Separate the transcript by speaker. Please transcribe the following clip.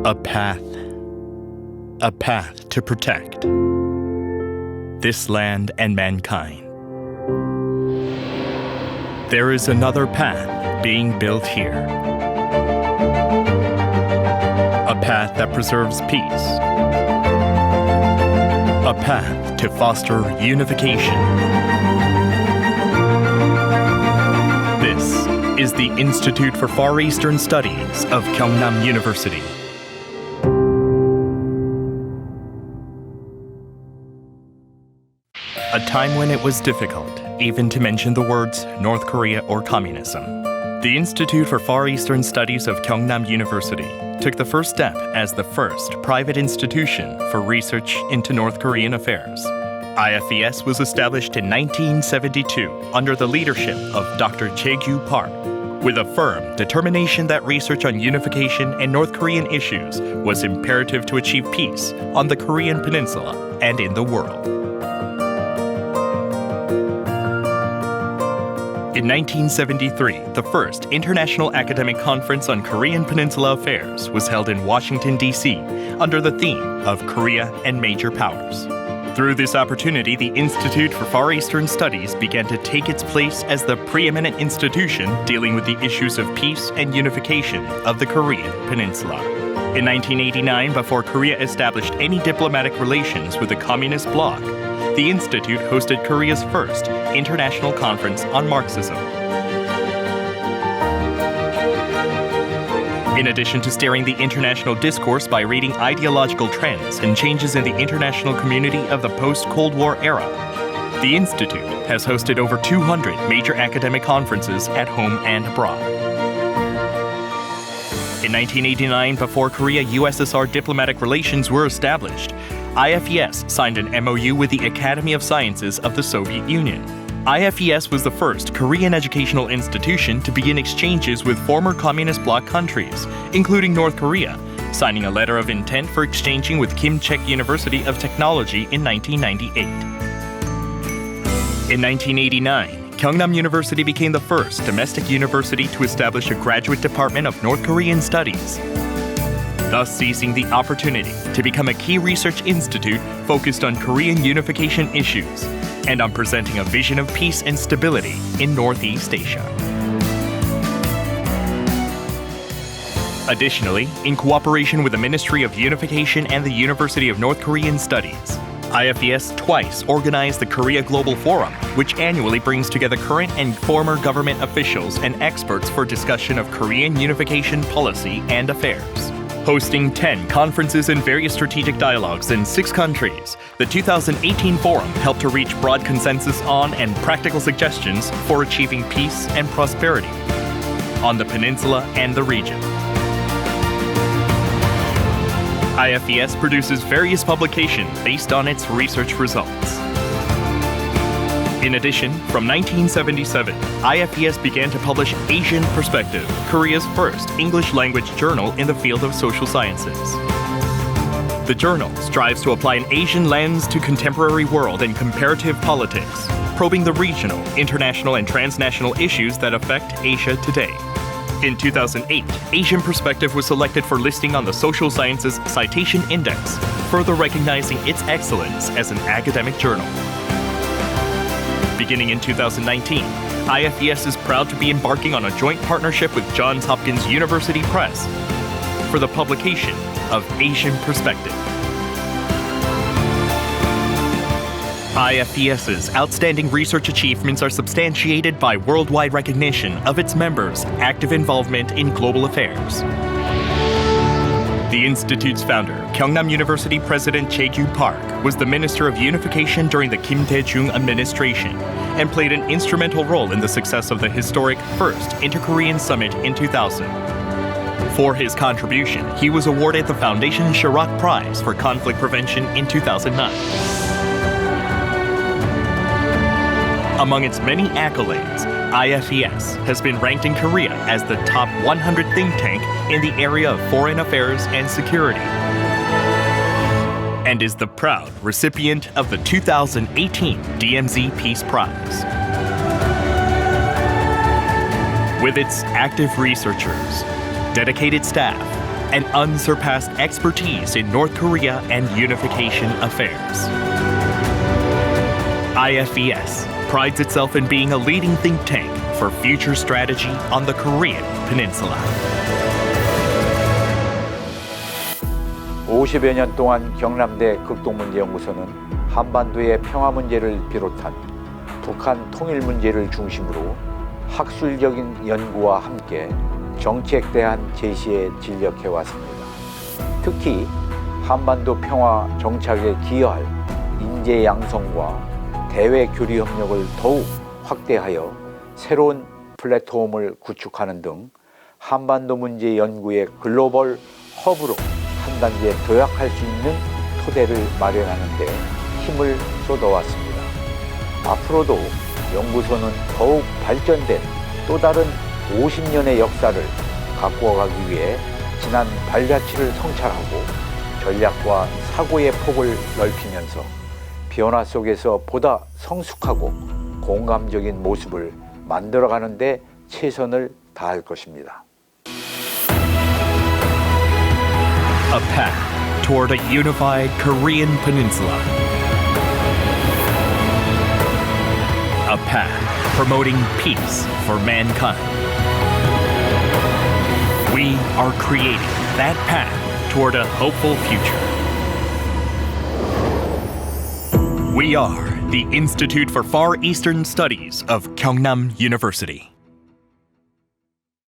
Speaker 1: A path to protect this land and mankind. There is another path being built here. A path that preserves peace. A path to foster unification. This is the Institute for Far Eastern Studies of Gyeongnam University. A time when it was difficult even to mention the words North Korea or communism. The Institute for Far Eastern Studies of Gyeongnam University took the first step as the first private institution for research into North Korean affairs. IFES was established in 1972 under the leadership of Dr. Jae-gyu Park, with a firm determination that research on unification and North Korean issues was imperative to achieve peace on the Korean peninsula and in the world. In 1973, the first International Academic Conference on Korean Peninsula Affairs was held in Washington, D.C., under the theme of Korea and Major Powers. Through this opportunity, the Institute for Far Eastern Studies began to take its place as the preeminent institution dealing with the issues of peace and unification of the Korean Peninsula. In 1989, before Korea established any diplomatic relations with the Communist bloc, the Institute hosted Korea's first international conference on Marxism. In addition to steering the international discourse by reading ideological trends and changes in the international community of the post-Cold War era, the Institute has hosted over 200 major academic conferences at home and abroad. In 1989, before Korea-USSR diplomatic relations were established, IFES signed an MOU with the Academy of Sciences of the Soviet Union. IFES was the first Korean educational institution to begin exchanges with former communist bloc countries, including North Korea, signing a letter of intent for exchanging with Kim Chek University of Technology in 1998. In 1989, Gyeongnam University became the first domestic university to establish a graduate department of North Korean studies, thus seizing the opportunity to become a key research institute focused on Korean unification issues and on presenting a vision of peace and stability in Northeast Asia. Additionally, in cooperation with the Ministry of Unification and the University of North Korean Studies, IFES twice organized the Korea Global Forum, which annually brings together current and former government officials and experts for discussion of Korean unification policy and affairs. Hosting 10 conferences and various strategic dialogues in 6 countries, the 2018 forum helped to reach broad consensus on and practical suggestions for achieving peace and prosperity on the peninsula and the region. IFES produces various publications based on its research results. In addition, from 1977, IFES began to publish Asian Perspective, Korea's first English-language journal in the field of social sciences. The journal strives to apply an Asian lens to contemporary world and comparative politics, probing the regional, international, and transnational issues that affect Asia today. In 2008, Asian Perspective was selected for listing on the Social Sciences Citation Index, further recognizing its excellence as an academic journal. Beginning in 2019, IFES is proud to be embarking on a joint partnership with Johns Hopkins University Press for the publication of Asian Perspective. IFES's outstanding research achievements are substantiated by worldwide recognition of its members' active involvement in global affairs. The Institute's founder, Gyeongnam University President Jae-gyu Park, was the Minister of Unification during the Kim Dae-jung administration and played an instrumental role in the success of the historic First Inter-Korean Summit in 2000. For his contribution, he was awarded the Foundation Chirac Prize for Conflict Prevention in 2009. Among its many accolades, IFES has been ranked in Korea as the top 100 think tank in the area of foreign affairs and security, and is the proud recipient of the 2018 DMZ Peace Prize. With its active researchers, dedicated staff, and unsurpassed expertise in North Korea and unification affairs, IFES prides itself in being a leading think tank for future strategy on the Korean Peninsula.
Speaker 2: 50여 년 동안 경남대 극동문제연구소는 한반도의 평화 문제를 비롯한 북한 통일 문제를 중심으로 학술적인 연구와 함께 정책 대안 제시에 진력해왔습니다. 특히 한반도 평화 정착에 기여할 인재 양성과 대외 교류 협력을 더욱 확대하여 새로운 플랫폼을 구축하는 등 한반도 문제 연구의 글로벌 허브로 한 단계 도약할 수 있는 토대를 마련하는 데 힘을 쏟아왔습니다. 앞으로도 연구소는 더욱 발전된 또 다른 50년의 역사를 갖고 가기 위해 지난 발자취를 성찰하고 전략과 사고의 폭을 넓히면서 변화 속에서 보다 성숙하고 공감적인 모습을 만들어가는 데 최선을 다할 것입니다.
Speaker 1: A path toward a unified Korean peninsula. A path promoting peace for mankind. We are creating that path toward a hopeful future. We are the Institute for Far Eastern Studies of Gyeongnam University.